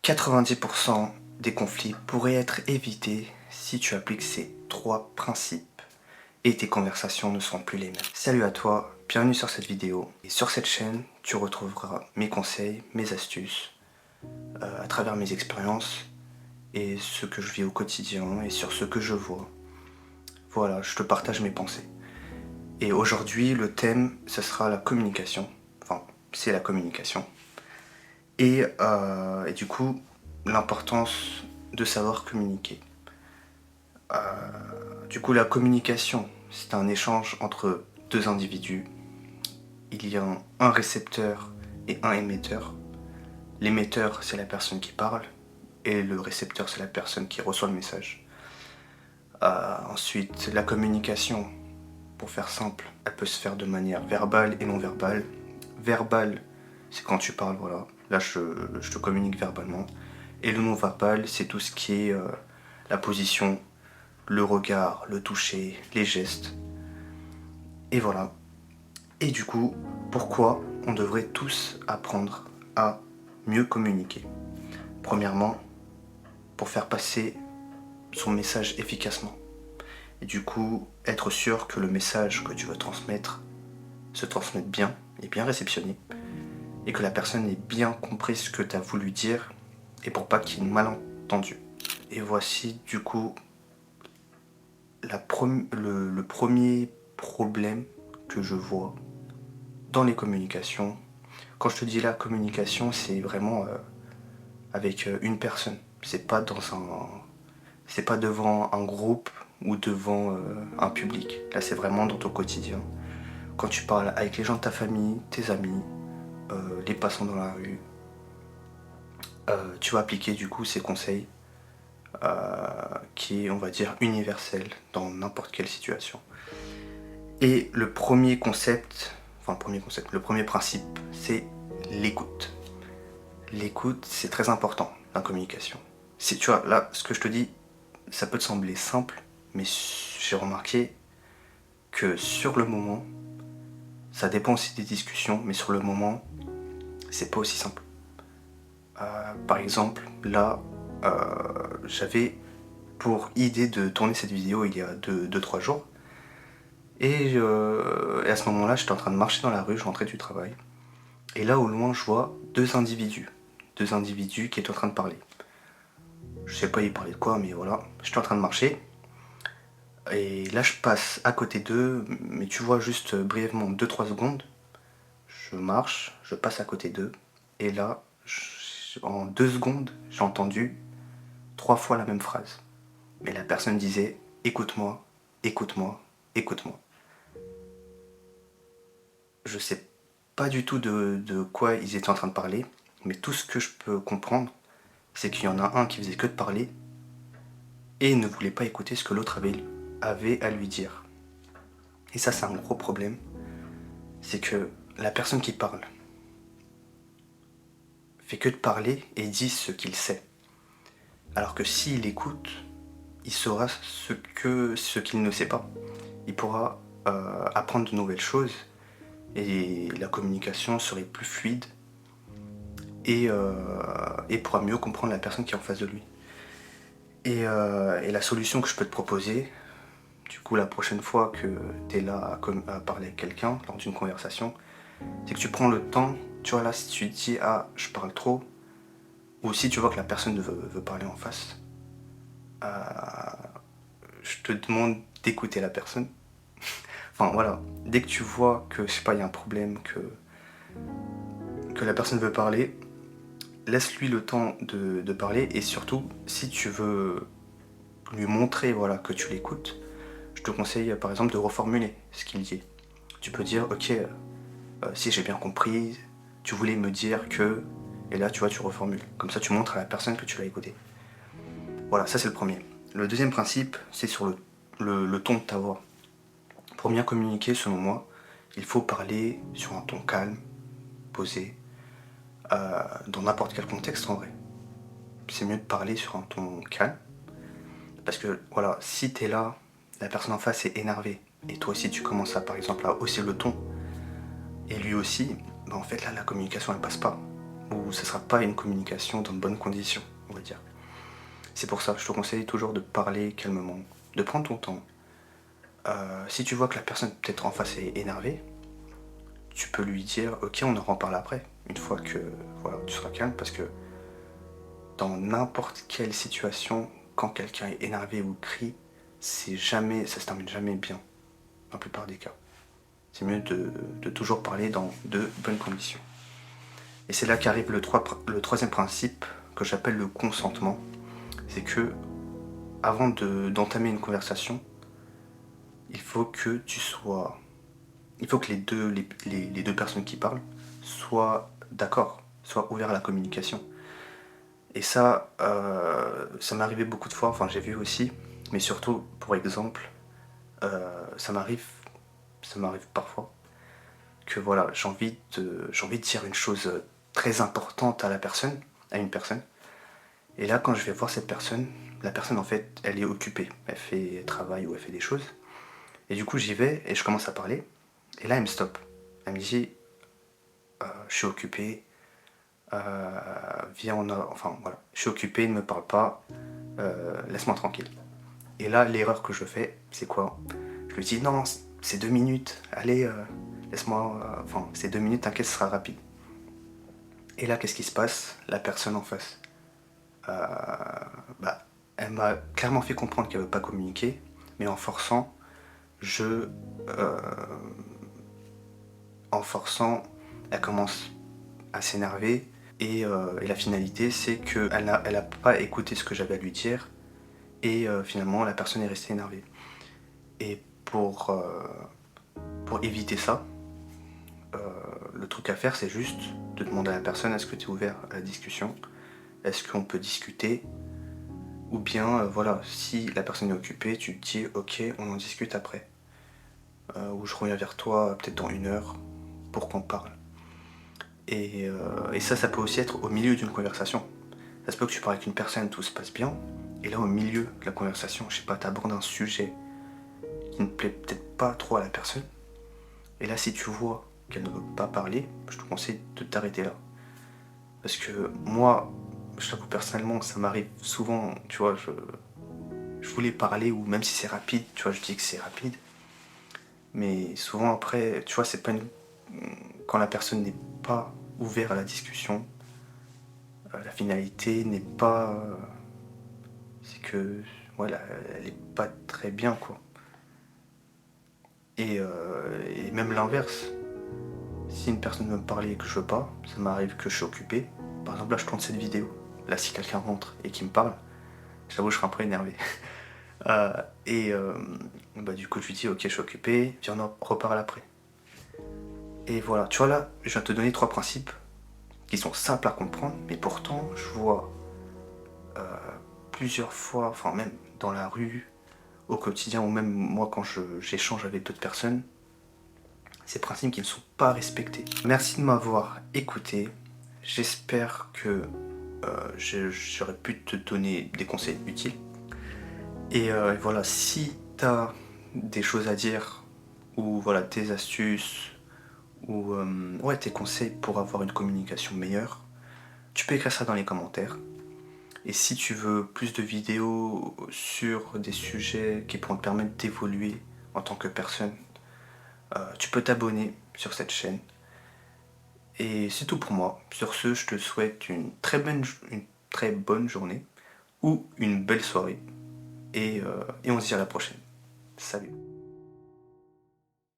90% des conflits pourraient être évités si tu appliques ces 3 principes et tes conversations ne seront plus les mêmes. Salut à toi, bienvenue sur cette vidéo. Et sur cette chaîne, tu retrouveras mes conseils, mes astuces, à travers mes expériences et ce que je vis au quotidien et sur ce que je vois. Voilà, je te partage mes pensées. Et aujourd'hui, le thème, ce sera la communication. Enfin, c'est la communication. Et du coup, l'importance de savoir communiquer. Du coup, la communication, c'est un échange entre deux individus. Il y a un récepteur et un émetteur. L'émetteur, c'est la personne qui parle, et le récepteur, c'est la personne qui reçoit le message. Ensuite, la communication, pour faire simple, elle peut se faire de manière verbale et non verbale. Verbale, c'est quand tu parles, voilà. Là, je te communique verbalement. Et le non-verbal, c'est tout ce qui est la position, le regard, le toucher, les gestes. Et voilà. Et du coup, pourquoi on devrait tous apprendre à mieux communiquer? Premièrement, pour faire passer son message efficacement. Et du coup, être sûr que le message que tu veux transmettre se transmette bien, et bien réceptionné, et que la personne ait bien compris ce que tu as voulu dire, et pour pas qu'il y ait de malentendu. Et voici du coup le premier problème que je vois dans les communications. Quand je te dis la communication, c'est vraiment avec une personne. C'est pas devant un groupe ou devant un public. Là, c'est vraiment dans ton quotidien. Quand tu parles avec les gens de ta famille, tes amis, les passants dans la rue, tu vas appliquer du coup ces conseils qui est, on va dire, universel dans n'importe quelle situation. Et le premier principe, c'est l'écoute. L'écoute, c'est très important dans la communication. Tu vois, là, ce que je te dis, ça peut te sembler simple, mais j'ai remarqué que sur le moment, ça dépend aussi des discussions, mais sur le moment, c'est pas aussi simple. Par exemple, là, j'avais pour idée de tourner cette vidéo il y a 2-3 jours. Et à ce moment-là, j'étais en train de marcher dans la rue, je rentrais du travail. Et là, au loin, je vois deux individus qui étaient en train de parler. Je sais pas, ils parlaient de quoi, mais voilà. J'étais en train de marcher. Et là, je passe à côté d'eux, mais tu vois, juste brièvement 2-3 secondes. Je marche, je passe à côté d'eux. Et là, en 2 secondes, j'ai entendu 3 fois la même phrase. Mais la personne disait « Écoute-moi, écoute-moi, écoute-moi ». Je sais pas du tout de quoi ils étaient en train de parler, mais tout ce que je peux comprendre, c'est qu'il y en a un qui faisait que de parler et ne voulait pas écouter ce que l'autre avait à lui dire. Et ça, c'est un gros problème. C'est que la personne qui parle fait que de parler et dit ce qu'il sait. Alors que s'il écoute, il saura ce qu'il ne sait pas. Il pourra apprendre de nouvelles choses et la communication serait plus fluide et pourra mieux comprendre la personne qui est en face de lui. Et la solution que je peux te proposer, du coup la prochaine fois que tu es là à parler avec quelqu'un lors d'une conversation, c'est que tu prends le temps, tu vois là, si tu te dis « Ah, je parle trop », ou si tu vois que la personne veut parler en face, je te demande d'écouter la personne. Enfin voilà, dès que tu vois que, je sais pas, il y a un problème, que la personne veut parler, laisse-lui le temps de parler, et surtout, si tu veux lui montrer voilà, que tu l'écoutes, je te conseille par exemple de reformuler ce qu'il dit. Tu peux dire « Ok, si j'ai bien compris, tu voulais me dire que… » Et là, tu vois, tu reformules. Comme ça, tu montres à la personne que tu l'as écouté. Voilà, ça c'est le premier. Le deuxième principe, c'est sur le ton de ta voix. Pour bien communiquer, selon moi, il faut parler sur un ton calme, posé, dans n'importe quel contexte en vrai. C'est mieux de parler sur un ton calme, parce que voilà, si t'es là, la personne en face est énervée, et toi aussi tu commences à, par exemple, à hausser le ton, et lui aussi, bah en fait là la communication elle passe pas. ou ce ne sera pas une communication dans de bonnes conditions, on va dire. C'est pour ça, je te conseille toujours de parler calmement, de prendre ton temps. Si tu vois que la personne peut-être en face est énervée, tu peux lui dire ok, on en reparle après, une fois que voilà, tu seras calme, parce que dans n'importe quelle situation, quand quelqu'un est énervé ou crie, ça se termine jamais bien, dans la plupart des cas. C'est mieux de toujours parler dans de bonnes conditions. Et c'est là qu'arrive le troisième principe, que j'appelle le consentement. C'est que, avant d'entamer une conversation, il faut que les deux personnes qui parlent soient d'accord, soient ouverts à la communication. Et ça m'est arrivé beaucoup de fois, enfin j'ai vu aussi, mais surtout, pour exemple, ça m'arrive parfois que voilà, j'ai envie de dire une chose très importante à une personne. Et là, quand je vais voir cette personne, la personne en fait, elle est occupée, elle travaille ou elle fait des choses. Et du coup, j'y vais et je commence à parler. Et là, elle me stoppe. Elle me dit, je suis occupé, enfin voilà, je suis occupé, ne me parle pas, laisse-moi tranquille. Et là, l'erreur que je fais, c'est quoi? Je lui dis, non, c'est 2 minutes, allez, laisse-moi, enfin, c'est 2 minutes, t'inquiète, ce sera rapide. Et là, qu'est-ce qui se passe? La personne en face, bah, elle m'a clairement fait comprendre qu'elle ne veut pas communiquer, mais en forçant, euh, elle commence à s'énerver. Et la finalité, c'est qu'elle n'a pas écouté ce que j'avais à lui dire. Et finalement, la personne est restée énervée. Et pour éviter ça, le truc à faire, c'est juste de demander à la personne, est-ce que tu es ouvert à la discussion? Est-ce qu'on peut discuter? Ou bien, voilà, si la personne est occupée, tu te dis, ok, on en discute après. Ou je reviens vers toi peut-être dans 1 heure pour qu'on parle. Et ça peut aussi être au milieu d'une conversation. Ça se peut que tu parles avec une personne, tout se passe bien, et là au milieu de la conversation, je sais pas, t'abordes un sujet qui ne plaît peut-être pas trop à la personne, et là si tu vois qu'elle ne veut pas parler, je te conseille de t'arrêter là. Parce que moi, je t'avoue personnellement, ça m'arrive souvent, tu vois, je voulais parler, ou même si c'est rapide, tu vois, je dis que c'est rapide, mais souvent après, tu vois, c'est pas quand la personne n'est pas ouverte à la discussion, la finalité n'est pas... c'est que voilà, elle est pas très bien, quoi. Et même l'inverse. Si une personne veut me parler et que je veux pas, ça m'arrive que je suis occupé. Par exemple, là, je tourne cette vidéo. Là, si quelqu'un rentre et qui me parle, j'avoue, je serai un peu énervé. Euh, et bah, du coup, je lui dis, ok, je suis occupé, viens, on en reparle après. Et voilà, tu vois, là, je viens de te donner 3 principes qui sont simples à comprendre, mais pourtant, je vois plusieurs fois, enfin, même dans la rue, au quotidien, ou même moi quand j'échange avec d'autres personnes, ces principes qui ne sont pas respectés. Merci de m'avoir écouté. J'espère que j'aurais pu te donner des conseils utiles. Et voilà, si tu as des choses à dire, ou voilà, tes astuces, ou ouais, tes conseils pour avoir une communication meilleure, tu peux écrire ça dans les commentaires. Et si tu veux plus de vidéos sur des sujets qui pourront te permettre d'évoluer en tant que personne, tu peux t'abonner sur cette chaîne. Et c'est tout pour moi. Sur ce, je te souhaite une très bonne journée ou une belle soirée. Et on se dit à la prochaine. Salut.